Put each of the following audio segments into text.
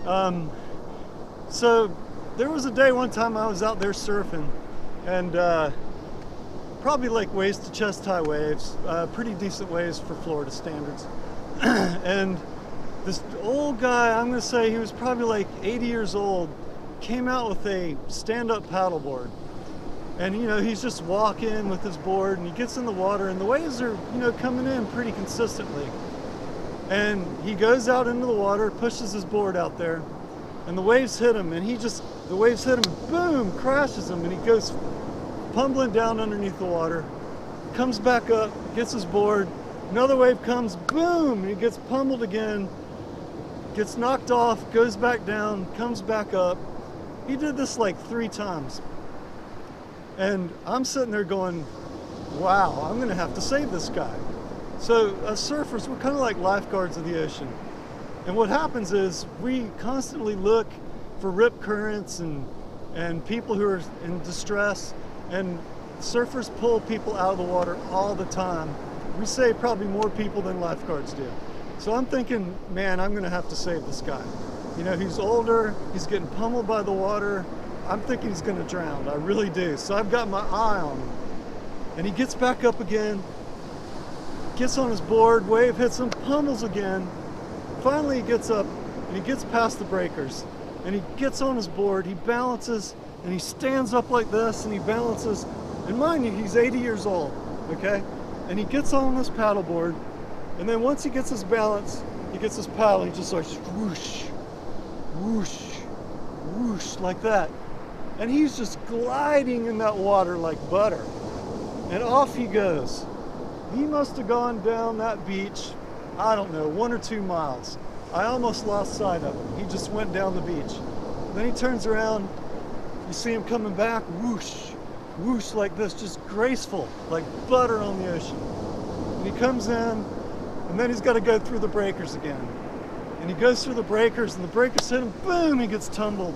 Um, so there was a day one time I was out there surfing, and probably like waist to chest high waves, pretty decent waves for Florida standards. And this old guy, I'm gonna say he was probably like 80 years old, came out with a stand-up paddleboard. And he's just walking with his board, and he gets in the water, and the waves are coming in pretty consistently. And he goes out into the water, pushes his board out there, and the waves hit him, and the waves hit him, boom, crashes him, and he goes tumbling down underneath the water, comes back up, gets his board, another wave comes, boom, and he gets pummeled again, gets knocked off, goes back down, comes back up. He did this like 3 times. And I'm sitting there going, wow, I'm gonna have to save this guy. So as surfers, we're kind of like lifeguards of the ocean. And what happens is we constantly look for rip currents and people who are in distress, and surfers pull people out of the water all the time. We save probably more people than lifeguards do. So I'm thinking, man, I'm gonna have to save this guy. He's older, he's getting pummeled by the water. I'm thinking he's gonna drown, I really do. So I've got my eye on him. And he gets back up again, gets on his board, wave hits him, pummels again. Finally he gets up and he gets past the breakers. And he gets on his board, he balances, and he stands up like this, and he balances. And mind you, he's 80 years old, okay? And he gets on this paddleboard, and then once he gets his balance, he gets his paddle, he just starts whoosh, whoosh, whoosh, like that. And he's just gliding in that water like butter. And off he goes. He must have gone down that beach, I don't know, 1 or 2 miles. I almost lost sight of him. He just went down the beach. Then he turns around, you see him coming back, whoosh, whoosh, like this, just graceful, like butter on the ocean. And he comes in, and then he's got to go through the breakers again. And he goes through the breakers, and the breakers hit him, boom, he gets tumbled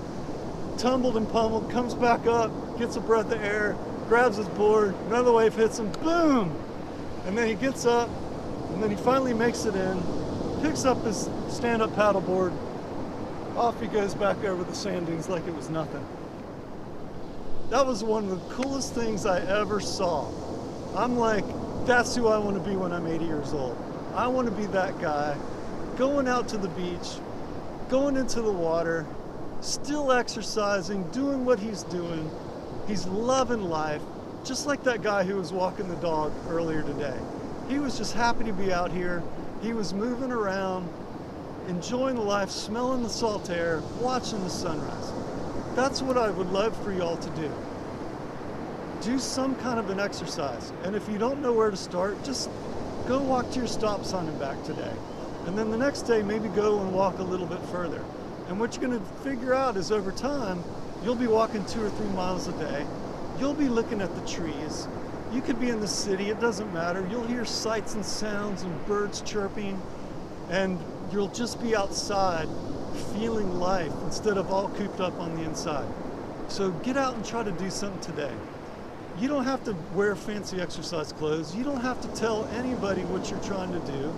and pummeled, comes back up, gets a breath of air, grabs his board, another wave hits him, boom! And then he gets up, and then he finally makes it in, picks up his stand-up paddleboard, off he goes back over the sand dunes like it was nothing. That was one of the coolest things I ever saw. I'm like, that's who I want to be when I'm 80 years old. I want to be that guy, going out to the beach, going into the water, still exercising, doing what he's doing. He's loving life, just like that guy who was walking the dog earlier today. He was just happy to be out here. He was moving around, enjoying the life, smelling the salt air, watching the sunrise. That's what I would love for y'all to do. Do some kind of an exercise. And if you don't know where to start, just go walk to your stop sign and back today. And then the next day, maybe go and walk a little bit further. And what you're gonna figure out is over time, you'll be walking 2 or 3 miles a day. You'll be looking at the trees. You could be in the city, it doesn't matter. You'll hear sights and sounds and birds chirping, and you'll just be outside feeling life instead of all cooped up on the inside. So get out and try to do something today. You don't have to wear fancy exercise clothes. You don't have to tell anybody what you're trying to do.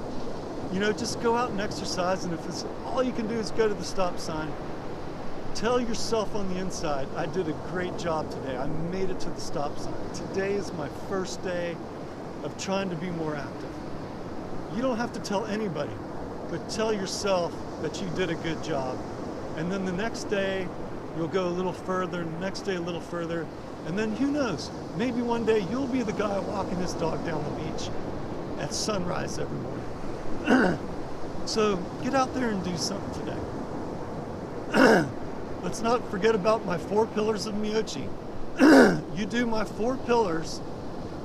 Just go out and exercise, and if it's all you can do is go to the stop sign, tell yourself on the inside, I did a great job today. I made it to the stop sign. Today is my first day of trying to be more active. You don't have to tell anybody, but tell yourself that you did a good job. And then the next day, you'll go a little further, the next day a little further, and then who knows, maybe one day you'll be the guy walking his dog down the beach at sunrise every morning. So get out there and do something today. Let's not forget about my 4 pillars of MEYOCHI. You do my 4 pillars,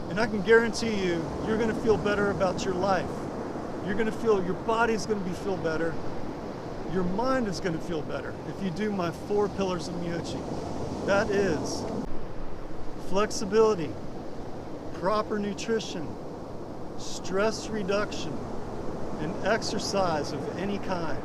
and I can guarantee you, you're gonna feel better about your life. You're gonna feel, your body's gonna feel better. Your mind is gonna feel better if you do my 4 pillars of MEYOCHI. That is flexibility, proper nutrition, stress reduction, and exercise of any kind.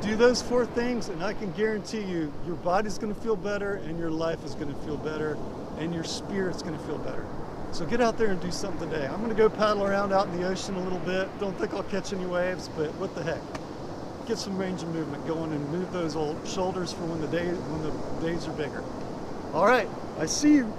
Do those 4 things, and I can guarantee you, your body's gonna feel better, and your life is gonna feel better, and your spirit's gonna feel better. So get out there and do something today. I'm gonna go paddle around out in the ocean a little bit. Don't think I'll catch any waves, but what the heck. get some range of movement going and move those old shoulders for when the days are bigger. All right, I see you.